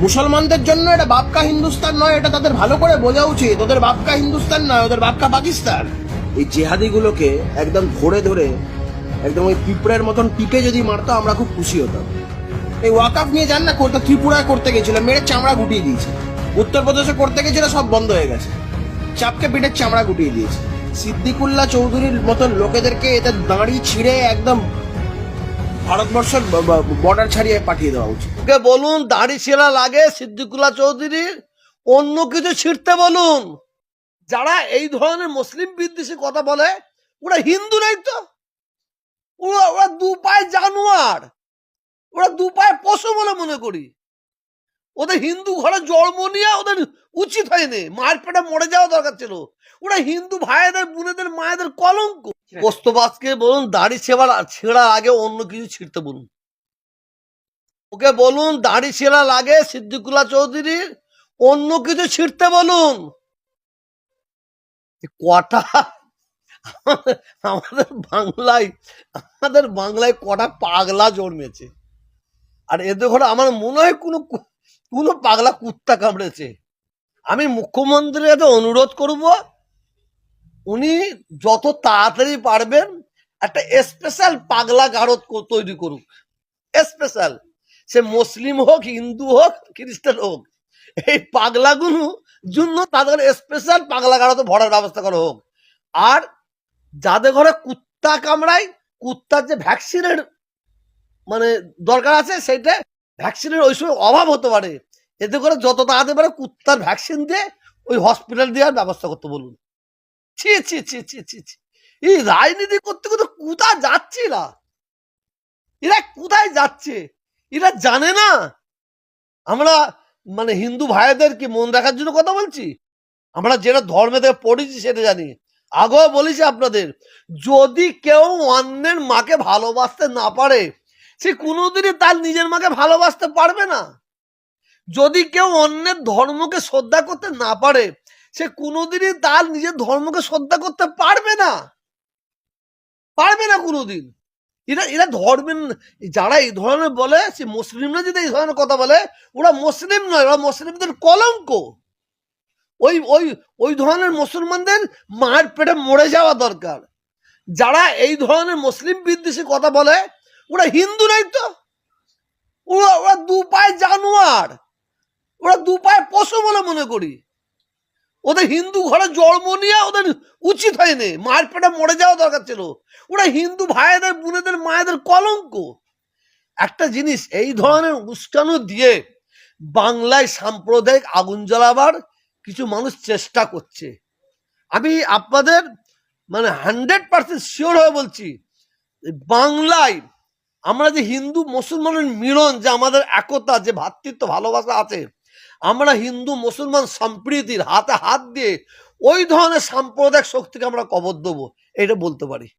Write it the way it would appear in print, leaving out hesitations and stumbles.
মুসলমানদের জন্য এটা বাপকা হিন্দুস্তান নয়, এটা তাদের ভালো করে বোঝা উচিত। ওদের বাপকা হিন্দুস্তান নয়, ওদের বাপকা পাকিস্তান। এই জেহাদিগুলোকে একদম ধরে ধরে একদম ওই পিঁপড়ের মতন টিপে যদি মারতো আমরা খুব খুশি হতাম। এই ওয়াকাফ নিয়ে যান না করতে, ত্রিপুরায় করতে গেছিল, মেরে চামড়া গুটিয়ে দিয়েছে। উত্তরপ্রদেশে করতে গেছিল, সব বন্ধ হয়ে গেছে, চাপকে পিঠের চামড়া গুটিয়ে দিয়েছে। সিদ্দিকুল্লাহ চৌধুরীর মতন লোকেদেরকে এদের দাঁড়ি ছিঁড়ে একদম ভারতবর্ষের বর্ডার ছাড়িয়ে পাঠিয়ে দেওয়া উচিত। ওকে বলুন দাড়ি ছেঁড়া লাগে সিদ্দিকুল্লাহ চৌধুরীর, অন্য কিছু ছিঁড়তে বলুন। যারা এই ধরনের মুসলিম বিদ্বেষী কথা বলে ওরা হিন্দু নাই তো, ওরা দু পায়ে জানোয়ার, ওরা দু পায়ে পশু বলে মনে করি। ওদের হিন্দু ঘরে জন্ম নিয়ে ওদের উচিত হয়নি, মায়ের পেটে মরে যাওয়া দরকার ছিল। ওরা হিন্দু ভাইদের বোনেদের মায়েদের কলঙ্ক। পোস্তবাসকে বলুন দাড়ি ছেঁড়ার আগে অন্য কিছু ছিঁড়তে বলুন। ওকে বলুন দাড়ি ছেঁড়া লাগে সিদ্দিকুল্লাহ চৌধুরীর, অন্য কিছু ছিঁড়তে বলুন। কটা আমাদের বাংলায় কটা পাগলা জন্মেছে, আর এদের ঘরে আমার মনে হয় কোনো পাগলা কুত্তা কামড়েছে। আমি মুখ্যমন্ত্রীর কাছে অনুরোধ করব, উনি যত তাড়াতাড়ি পারবেন একটা স্পেশাল পাগলা গারদ তৈরি করুক। স্পেশাল, সে মুসলিম হোক, হিন্দু হোক, খ্রিস্টান হোক, এই পাগলাগুলো জন্য তাদের স্পেশাল পাগলা গারদে ভরার ব্যবস্থা করা হোক। আর যাদের ঘরে কুত্তা কামড়ায়, কুত্তার যে ভ্যাকসিনের মানে দরকার আছে, সেটা ভ্যাকসিনের ওই সময় অভাব হতে পারে, এতে করে যত তাড়াতাড়ি পারে কুত্তার ভ্যাকসিন দিয়ে ওই হসপিটাল দেওয়ার ব্যবস্থা করতে বলুন। ছি ছি ছি ছি ছি ছি, এই রাজনীতি করতে করতে কোথায় যাচ্ছে এরা কোথায় যাচ্ছে? এরা জানে না আমরা মানে হিন্দু ভাইদেরকে মন রাখার জন্য কথা বলছি। আমরা যেটা ধর্মে থেকে পড়েছি সেটা জানি। আগেও বলেছি আপনাদের, যদি কেউ অন্যের মাকে ভালোবাসতে না পারে, সে কোনোদিনই তার নিজের মাকে ভালোবাসতে পারবে না। যদি কেউ অন্যের ধর্মকে শ্রদ্ধা করতে না পারে, সে কোনোদিনই তার নিজের ধর্মকে শ্রদ্ধা করতে পারবে না, কোনোদিন। এরা ধর্মের, যারা এই ধরনের বলে, সে মুসলিমরা যদি এই ধরনের কথা বলে, ওরা মুসলিম নয়, ওরা মুসলিমদের কলঙ্ক। ওই ওই ওই ধরনের মুসলমানদের মায়ের পেটে মরে যাওয়া দরকার। যারা এই ধরনের মুসলিম বিদ্বেষী কথা বলে ওরা হিন্দু নাই তো, ওরা দু পায়ে জানোয়ার, ওরা দু পায়ে পশু বলে মনে করি। ওদের হিন্দু ঘরে জন্ম নিয়ে ওদের উচিত হয়নি, মায়ের পেটে মরে যাওয়া দরকার ছিল। ওরা হিন্দু ভাইদের বোনেদের মায়েদের কলঙ্ক। একটা জিনিস, এই ধরনের উস্কানো দিয়ে বাংলায় সাম্প্রদায়িক আগুন জ্বালাবার কিছু মানুষ চেষ্টা করছে। আমি আপনাদের মানে 100% শিওর হয়ে বলছি, বাংলায় আমরা যে হিন্দু মুসলমানের মিলন, যে আমাদের একতা, যে ভ্রাতৃত্ব ভালোবাসা আছে, আমরা হিন্দু মুসলমান সম্প্রীতির হাতে হাত দিয়ে ওই ধরনের সাম্প্রদায়িক শক্তিকে আমরা কবর দেবো, এটা বলতে পারি।